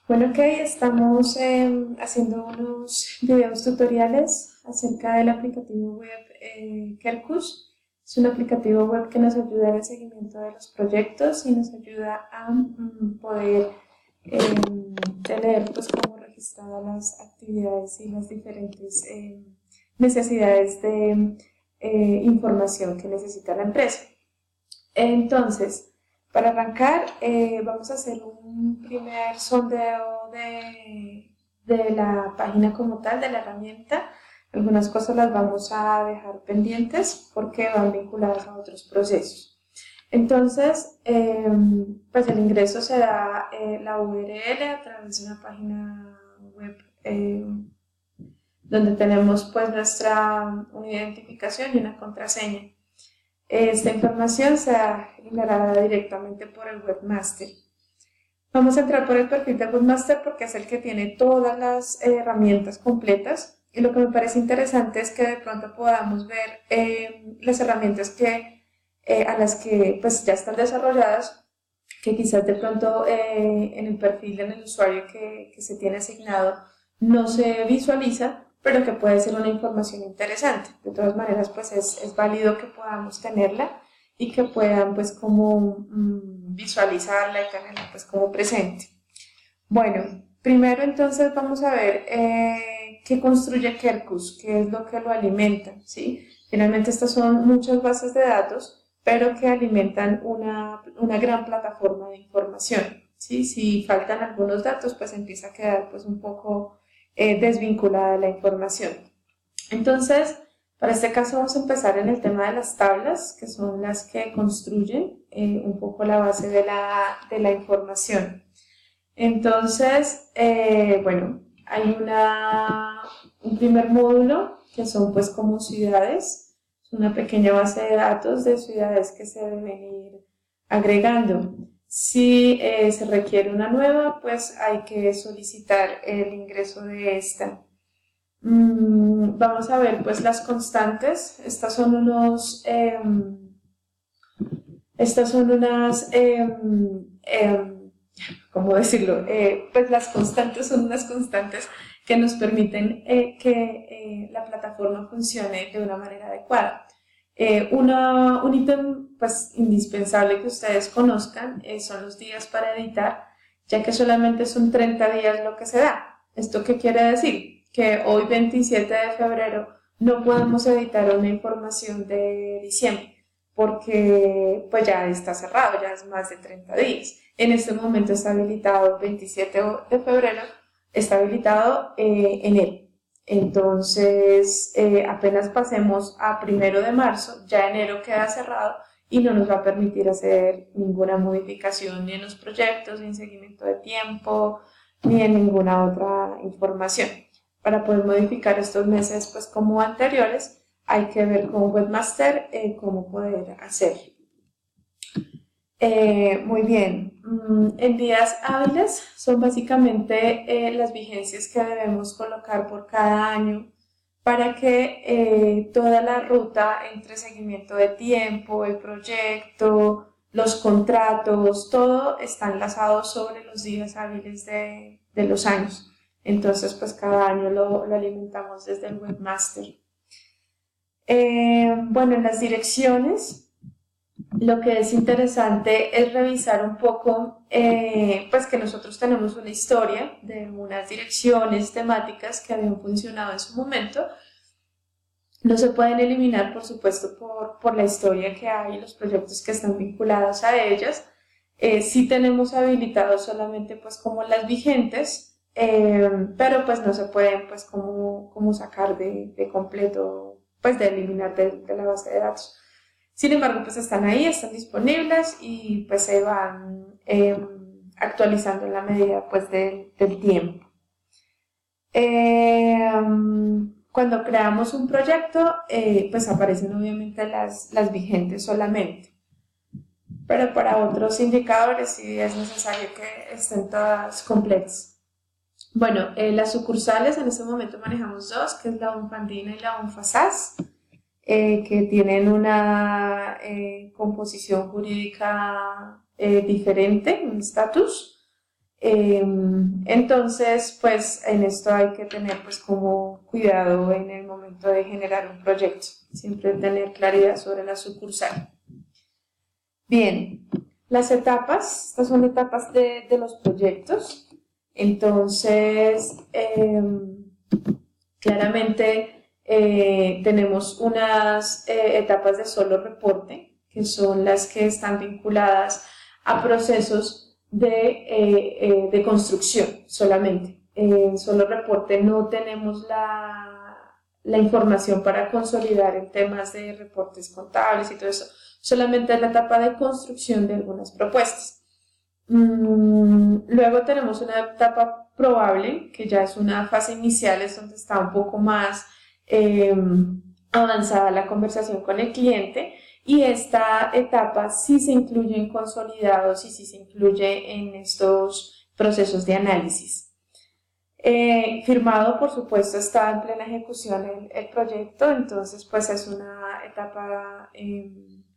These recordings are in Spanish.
Bueno, ok, estamos haciendo unos videos tutoriales acerca del aplicativo web Kerkus. Es un aplicativo web que nos ayuda en el seguimiento de los proyectos y nos ayuda a poder tener pues como registradas las actividades y las diferentes necesidades de información que necesita la empresa. Entonces, para arrancar, vamos a hacer un primer sondeo de la página como tal, de la herramienta. Algunas cosas las vamos a dejar pendientes porque van vinculadas a otros procesos. Entonces, pues el ingreso se da la URL a través de una página web donde tenemos pues una identificación y una contraseña. Esta información se ha generada directamente por el webmaster. Vamos a entrar por el perfil del webmaster porque es el que tiene todas las herramientas completas, y lo que me parece interesante es que de pronto podamos ver las herramientas a las que pues ya están desarrolladas, que quizás de pronto en el perfil del usuario que se tiene asignado no se visualiza, pero que puede ser una información interesante. De todas maneras, pues es válido que podamos tenerla y que puedan pues como visualizarla y tenerla pues como presente. Bueno, primero entonces vamos a ver qué construye Kerkus, qué es lo que lo alimenta, ¿sí? Finalmente estas son muchas bases de datos, pero que alimentan una gran plataforma de información, ¿sí? Si faltan algunos datos, pues empieza a quedar pues un poco desvinculada la información. Entonces, para este caso vamos a empezar en el tema de las tablas, que son las que construyen un poco la base de la información. Entonces, bueno, hay un primer módulo que son pues como ciudades, es una pequeña base de datos de ciudades que se deben ir agregando. Si se requiere una nueva, pues hay que solicitar el ingreso de esta. Vamos a ver pues las constantes. Estas son unas ¿cómo decirlo? Pues las constantes son unas constantes que nos permiten que la plataforma funcione de una manera adecuada. Un ítem pues indispensable que ustedes conozcan son los días para editar, ya que solamente son 30 días lo que se da. ¿Esto qué quiere decir? Que hoy 27 de febrero no podemos editar una información de diciembre porque pues ya está cerrado, ya es más de 30 días. En este momento está habilitado 27 de febrero, está habilitado enero. Entonces, apenas pasemos a 1 de marzo, ya enero queda cerrado y no nos va a permitir hacer ninguna modificación ni en los proyectos, ni en seguimiento de tiempo, ni en ninguna otra información. Para poder modificar estos meses, pues como anteriores, hay que ver con Webmaster cómo poder hacerlo. Muy bien. En días hábiles son básicamente las vigencias que debemos colocar por cada año para que toda la ruta entre seguimiento de tiempo, el proyecto, los contratos, todo está enlazado sobre los días hábiles de los años. Entonces, pues cada año lo alimentamos desde el webmaster. Bueno, en las direcciones, lo que es interesante es revisar un poco, pues que nosotros tenemos una historia de unas direcciones temáticas que habían funcionado en su momento. No se pueden eliminar, por supuesto, por la historia que hay y los proyectos que están vinculados a ellas. Sí tenemos habilitados solamente pues como las vigentes, pero pues no se pueden pues como sacar de completo, pues de eliminar de la base de datos. Sin embargo, pues están ahí, están disponibles y pues se van actualizando en la medida pues del tiempo. Cuando creamos un proyecto, pues aparecen obviamente las vigentes solamente, pero para otros indicadores sí es necesario que estén todas completas. Bueno, las sucursales en este momento manejamos dos, que es la UNFANDINA y la UNFASAS, que tienen una composición jurídica diferente, un estatus. Entonces, pues en esto hay que tener pues como cuidado en el momento de generar un proyecto, siempre tener claridad sobre la sucursal. Bien, las etapas, estas son etapas de los proyectos. Entonces, claramente tenemos unas etapas de solo reporte, que son las que están vinculadas a procesos de construcción solamente. En solo reporte no tenemos la información para consolidar en temas de reportes contables y todo eso. Solamente es la etapa de construcción de algunas propuestas. Luego tenemos una etapa probable, que ya es una fase inicial, es donde está un poco más avanzada la conversación con el cliente, y esta etapa sí se incluye en consolidados y sí se incluye en estos procesos de análisis. Firmado, por supuesto, está en plena ejecución el proyecto, entonces pues es una etapa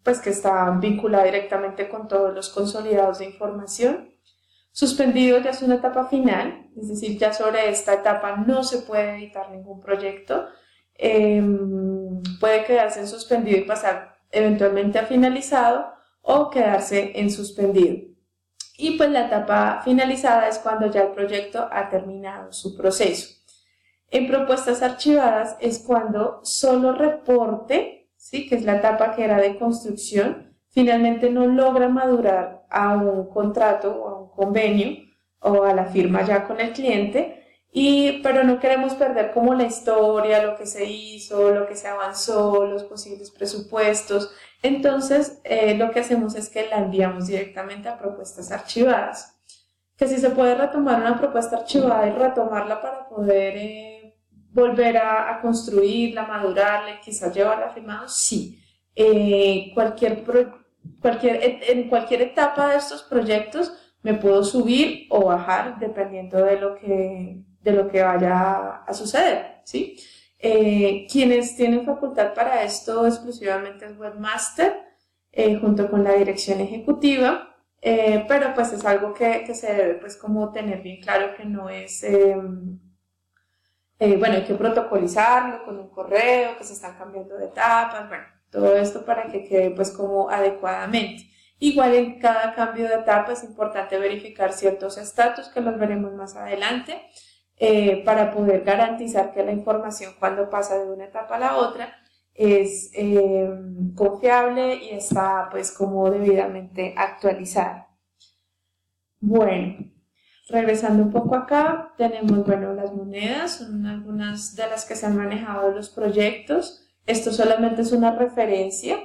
pues que está vinculada directamente con todos los consolidados de información. Suspendido ya es una etapa final, es decir, ya sobre esta etapa no se puede editar ningún proyecto, puede quedarse en suspendido y pasar eventualmente a finalizado o quedarse en suspendido. Y pues la etapa finalizada es cuando ya el proyecto ha terminado su proceso. En propuestas archivadas es cuando solo reporte, ¿sí?, que es la etapa que era de construcción, finalmente no logra madurar a un contrato o a un convenio o a la firma ya con el cliente, pero no queremos perder como la historia, lo que se hizo, lo que se avanzó, los posibles presupuestos. Entonces, lo que hacemos es que la enviamos directamente a propuestas archivadas. Que si se puede retomar una propuesta archivada y retomarla para poder volver a construirla, madurarla, quizás llevarla a firmado, sí. En cualquier etapa de estos proyectos me puedo subir o bajar dependiendo de lo que vaya a suceder, ¿sí? Quienes tienen facultad para esto exclusivamente es Webmaster, junto con la dirección ejecutiva, pero pues es algo que se debe pues como tener bien claro, que no es, bueno, hay que protocolizarlo con un correo, que se están cambiando de etapas, bueno, todo esto para que quede pues como adecuadamente. Igual en cada cambio de etapa es importante verificar ciertos estatus que los veremos más adelante, para poder garantizar que la información cuando pasa de una etapa a la otra es confiable y está pues como debidamente actualizada. Bueno, regresando un poco acá, tenemos, bueno, las monedas, son algunas de las que se han manejado en los proyectos. Esto solamente es una referencia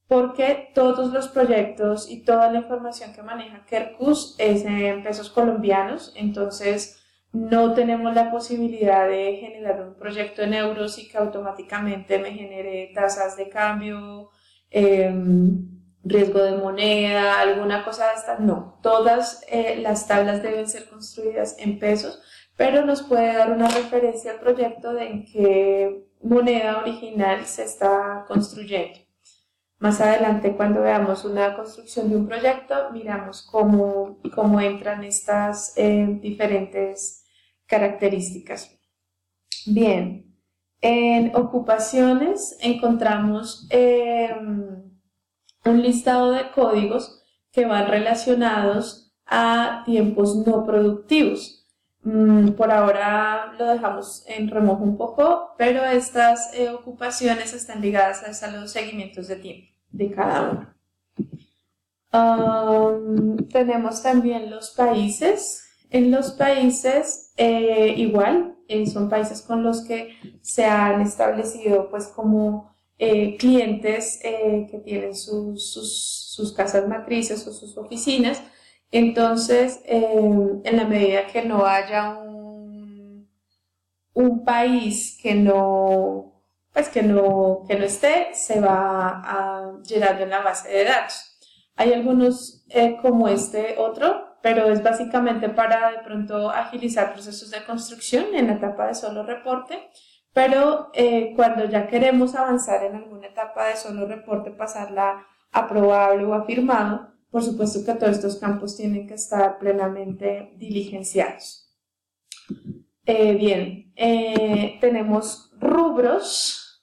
porque todos los proyectos y toda la información que maneja Kerkus es en pesos colombianos, entonces no tenemos la posibilidad de generar un proyecto en euros y que automáticamente me genere tasas de cambio, riesgo de moneda, alguna cosa de esta. No, todas las tablas deben ser construidas en pesos, pero nos puede dar una referencia al proyecto de en qué moneda original se está construyendo. Más adelante, cuando veamos una construcción de un proyecto, miramos cómo entran estas diferentes características. Bien, en ocupaciones encontramos un listado de códigos que van relacionados a tiempos no productivos. Por ahora lo dejamos en remojo un poco, pero estas ocupaciones están ligadas a los seguimientos de tiempo de cada uno. Tenemos también los países. En los países, igual, son países con los que se han establecido pues como clientes que tienen sus casas matrices o sus oficinas. Entonces, en la medida que no haya un país que no esté, se va llenando en la base de datos. Hay algunos como este otro, pero es básicamente para de pronto agilizar procesos de construcción en la etapa de solo reporte, pero cuando ya queremos avanzar en alguna etapa de solo reporte, pasarla a probable o a firmado, por supuesto que todos estos campos tienen que estar plenamente diligenciados. Tenemos rubros.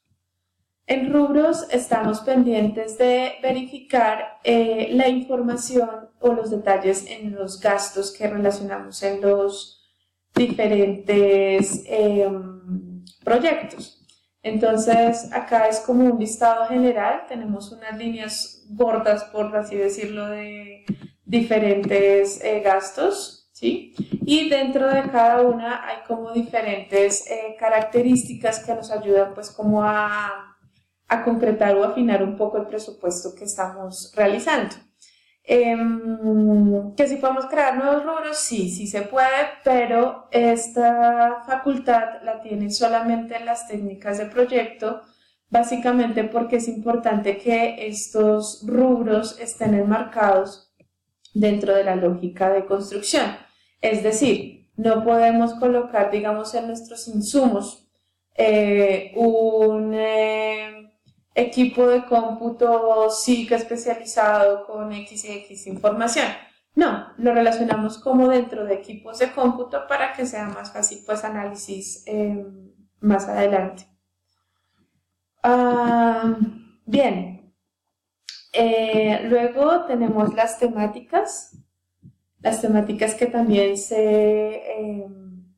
En rubros estamos pendientes de verificar la información o los detalles en los gastos que relacionamos en los diferentes proyectos. Entonces, acá es como un listado general, tenemos unas líneas gordas, por así decirlo, de diferentes gastos, ¿sí? Y dentro de cada una hay como diferentes características que nos ayudan pues como a concretar o afinar un poco el presupuesto que estamos realizando. Que si podemos crear nuevos rubros, sí se puede, pero esta facultad la tienen solamente las técnicas de proyecto, básicamente porque es importante que estos rubros estén enmarcados dentro de la lógica de construcción. Es decir, no podemos colocar, digamos, en nuestros insumos un equipo de cómputo SIG especializado con X y X información. No, lo relacionamos como dentro de equipos de cómputo para que sea más fácil pues análisis más adelante. Luego tenemos las temáticas que también se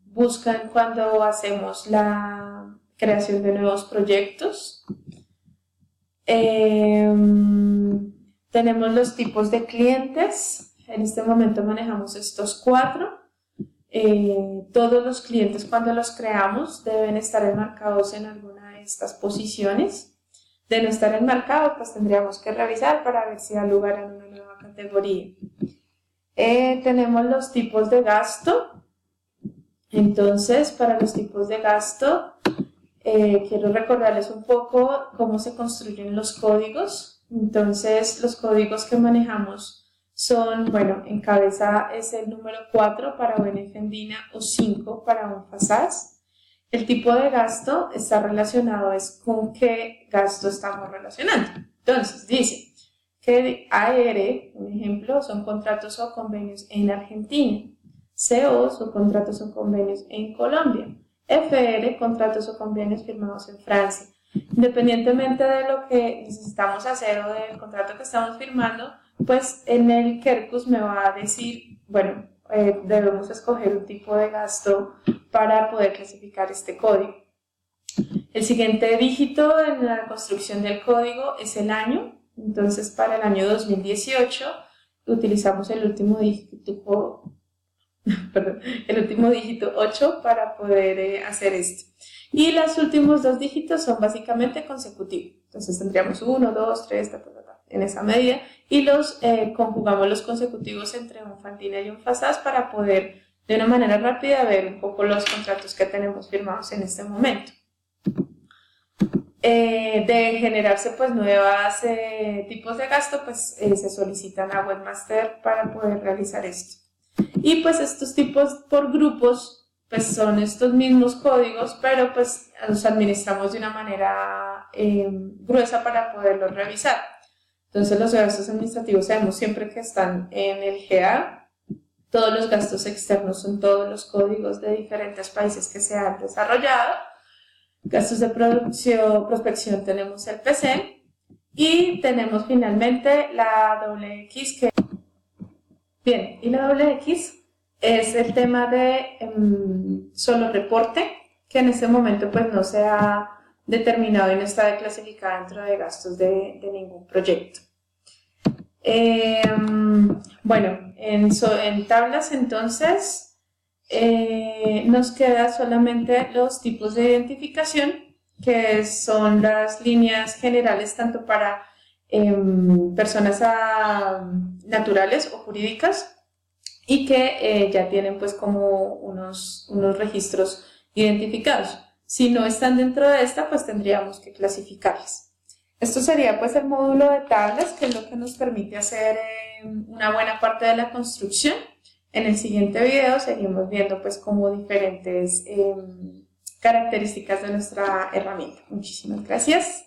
buscan cuando hacemos la creación de nuevos proyectos. Tenemos los tipos de clientes. En este momento manejamos estos 4. Todos los clientes cuando los creamos deben estar enmarcados en alguna de estas posiciones. De no estar enmarcado, pues tendríamos que revisar para ver si da lugar a una nueva categoría. Tenemos los tipos de gasto. Entonces, para los tipos de gasto, quiero recordarles un poco cómo se construyen los códigos. Entonces, los códigos que manejamos son, bueno, en cabeza es el número 4 para UNF Andina o 5 para UNFASAS. El tipo de gasto está relacionado es con qué gasto estamos relacionando. Entonces, dice que AR, un ejemplo, son contratos o convenios en Argentina. CO son contratos o convenios en Colombia. FR, contratos o convenios firmados en Francia. Independientemente de lo que necesitamos hacer o del contrato que estamos firmando, pues en el Quercus me va a decir, bueno, debemos escoger un tipo de gasto para poder clasificar este código. El siguiente dígito en la construcción del código es el año. Entonces, para el año 2018 utilizamos el último dígito, el último dígito 8 para poder hacer esto. Y los últimos 2 dígitos son básicamente consecutivos. Entonces tendríamos 1, 2, 3, en esa medida. Y los conjugamos los consecutivos entre UNFANDINA y UNFASAS para poder de una manera rápida ver un poco los contratos que tenemos firmados en este momento. De generarse pues nuevos tipos de gasto, pues se solicitan a Webmaster para poder realizar esto. Y pues estos tipos por grupos pues son estos mismos códigos, pero pues los administramos de una manera gruesa para poderlos revisar. Entonces los gastos administrativos sabemos siempre que están en el GA. Todos los gastos externos son todos los códigos de diferentes países que se han desarrollado. Gastos de prospección tenemos el PC y tenemos finalmente la WX que... Bien, y la WX es el tema de solo reporte, que en este momento pues no se ha determinado y no está clasificada dentro de gastos de ningún proyecto. Bueno, en tablas entonces nos queda solamente los tipos de identificación, que son las líneas generales tanto para personas naturales o jurídicas y que ya tienen pues como unos registros identificados. Si no están dentro de esta, pues tendríamos que clasificarlas. Esto sería pues el módulo de tablas, que es lo que nos permite hacer una buena parte de la construcción. En el siguiente video seguimos viendo pues como diferentes características de nuestra herramienta. Muchísimas gracias.